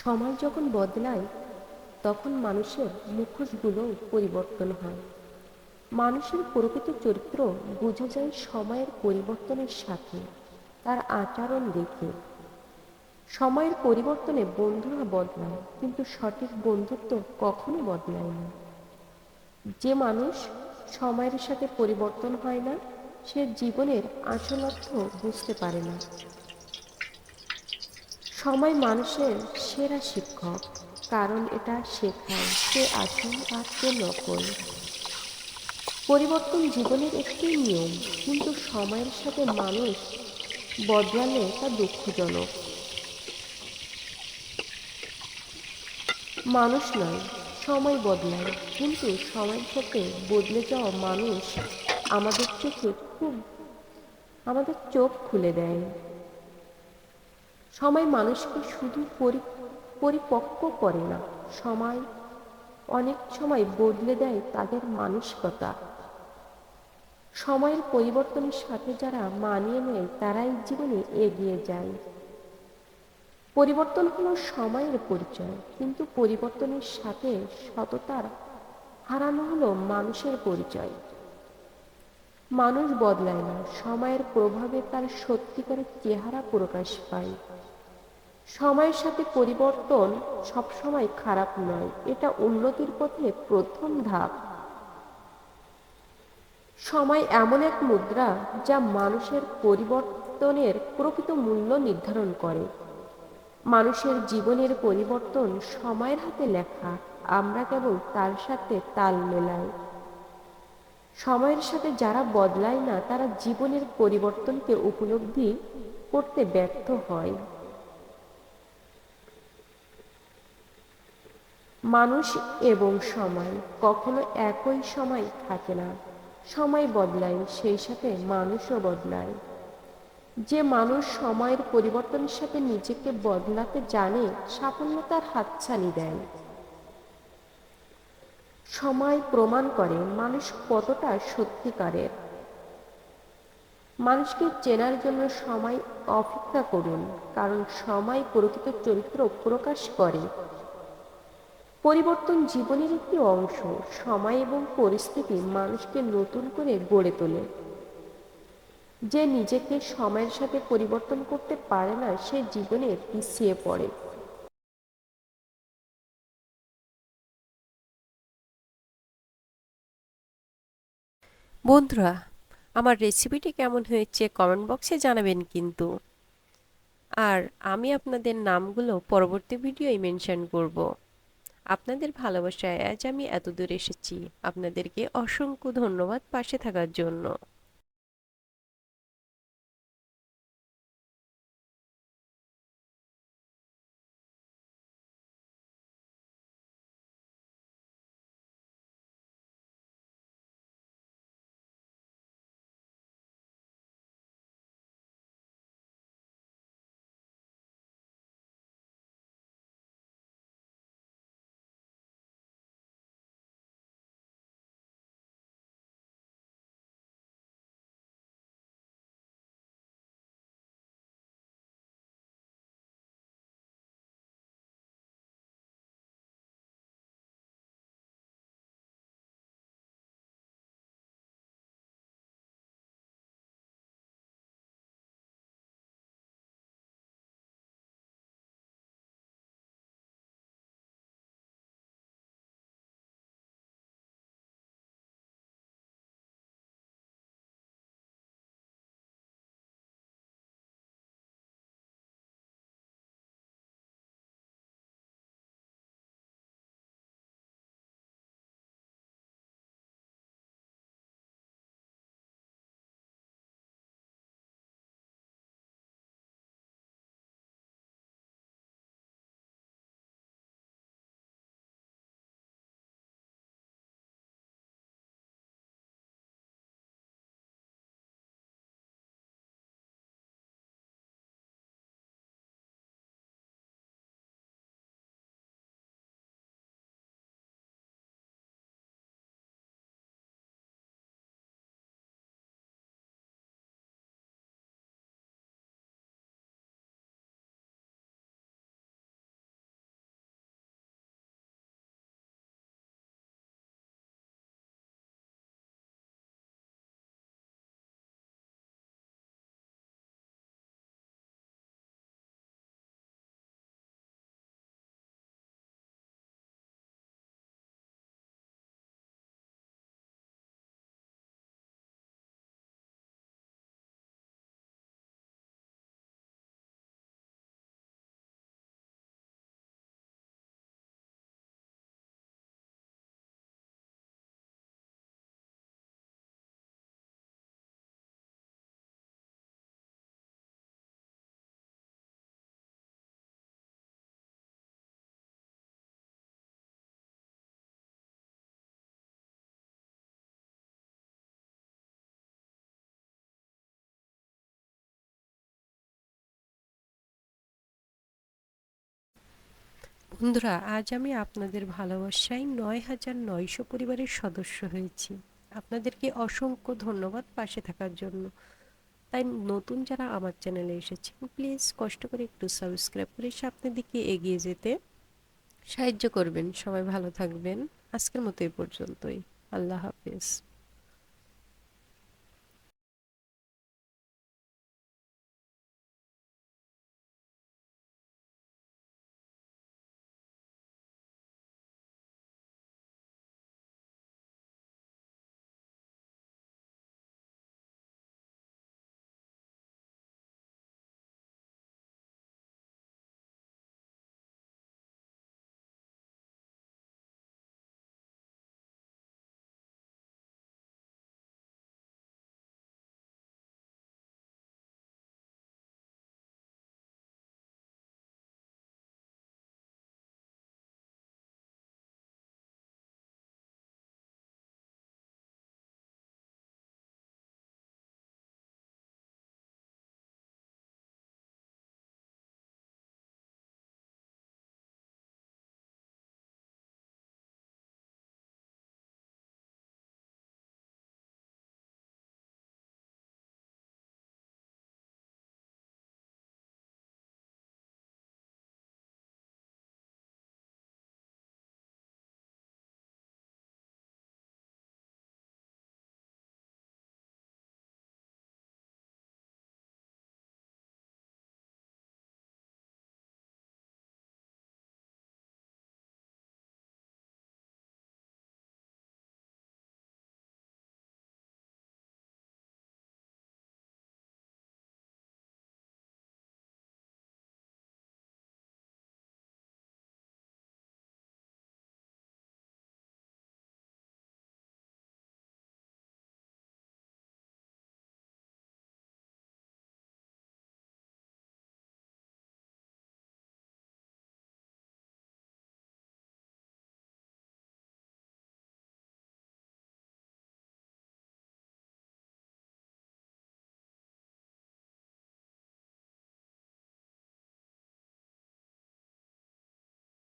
সমাজ যখন বদলায় তখন মানুষের মুখোশগুলোও পরিবর্তন হয়। মানুষের প্রকৃত চরিত্র বোঝা যায় সময়ের পরিবর্তনের সাথে, তার আচরণ দেখে। সময়ের পরিবর্তনে বন্ধুরা বদলায়, কিন্তু সঠিক বন্ধুত্ব কখনো বদলায় না। যে মানুষ সময়ের সাথে পরিবর্তন হয় না, সে জীবনের আসল অর্থ বুঝতে পারে না। সময় মানুষের সেরা শিক্ষক, কারণ এটা শেখায় কে আসল আর কে নকল। পরিবর্তন জীবনের একটি নিয়ম, কিন্তু সময়ের সাথে মানুষ বদলালে তা দুঃখজনক। মানুষ নয়, সময় বদলায়, কিন্তু সময়ের সাথে বদলে যাওয়া মানুষ আমাদের চোখে খুব আমাদের চোখ খুলে দেয়। সময় মানুষকে শুধু পরিপক্ক করে না, সময় অনেক সময় বদলে দেয় তাদের মানসিকতা। সময়ের পরিবর্তনের সাথে যারা মানিয়ে নেয় তারাই জীবনে এগিয়ে যায়। পরিবর্তন হলো সময়ের পরিচয়, কিন্তু পরিবর্তনের সাথে সততার হারানো হলো মানুষের পরিচয়। মানুষ বদলায় না, সময়ের প্রভাবে তার সত্যিকারের চেহারা প্রকাশ পায়। সময়ের সাথে পরিবর্তন সবসময় খারাপ নয়, এটা উন্নতির পথে প্রথম ধাপ। সময় এমন এক মুদ্রা যা মানুষের পরিবর্তনের প্রকৃত মূল্য নির্ধারণ করে। মানুষের জীবনের পরিবর্তন সময়ের হাতে লেখা, আমরা কেবল তার সাথে তাল মেলাই। সময়ের সাথে যারা বদলায় না তারা জীবনের পরিবর্তনকে উপলব্ধি করতে ব্যর্থ হয়। মানুষ এবং সময় কখনো একই সময় থাকে না। সময় বদলায়, সেই সাথে মানুষও বদলায়। যে মানুষ সময়ের পরিবর্তনের সাথে নিজেকে বদলাতে জানে, সাফল্য তার হাতছানি দেয়। সময় প্রমাণ করে মানুষ কতটা সত্যিকারের। মানুষকে চেনার জন্য সময় অপেক্ষা করুন, কারণ সময় প্রকৃত চরিত্র প্রকাশ করে। পরিবর্তন জীবনের একটি অংশ। সময় এবং পরিস্থিতি মানুষকে নতুন করে গড়ে তোলে। যে নিজেকে সময়ের সাথে পরিবর্তন করতে পারে না, সে জীবনে পিছিয়ে পড়ে। বন্ধুরা, আমার রেসিপিটি কেমন হয়েছে কমেন্ট বক্সে জানাবেন কিন্তু। আর আমি আপনাদের নামগুলো পরবর্তী ভিডিওয় মেনশন করব। আপনাদের ভালোবাসায় আজ আমি এত দূর এসেছি। আপনাদেরকে অসংখ্য ধন্যবাদ পাশে থাকার জন্য। বন্ধুরা, আজ আমি আপনাদের ভালোবাসায় ৯,৯০০ পরিবারের সদস্য হয়েছি। আপনাদেরকে অসংখ্য ধন্যবাদ পাশে থাকার জন্য। তাই নতুন যারা আমার চ্যানেলে এসেছেন, প্লিজ কষ্ট করে একটু সাবস্ক্রাইব করে সামনের দিকে এগিয়ে যেতে সাহায্য করবেন। সবাই ভালো থাকবেন। আজকের মতো এই পর্যন্তই। আল্লাহ হাফেজ।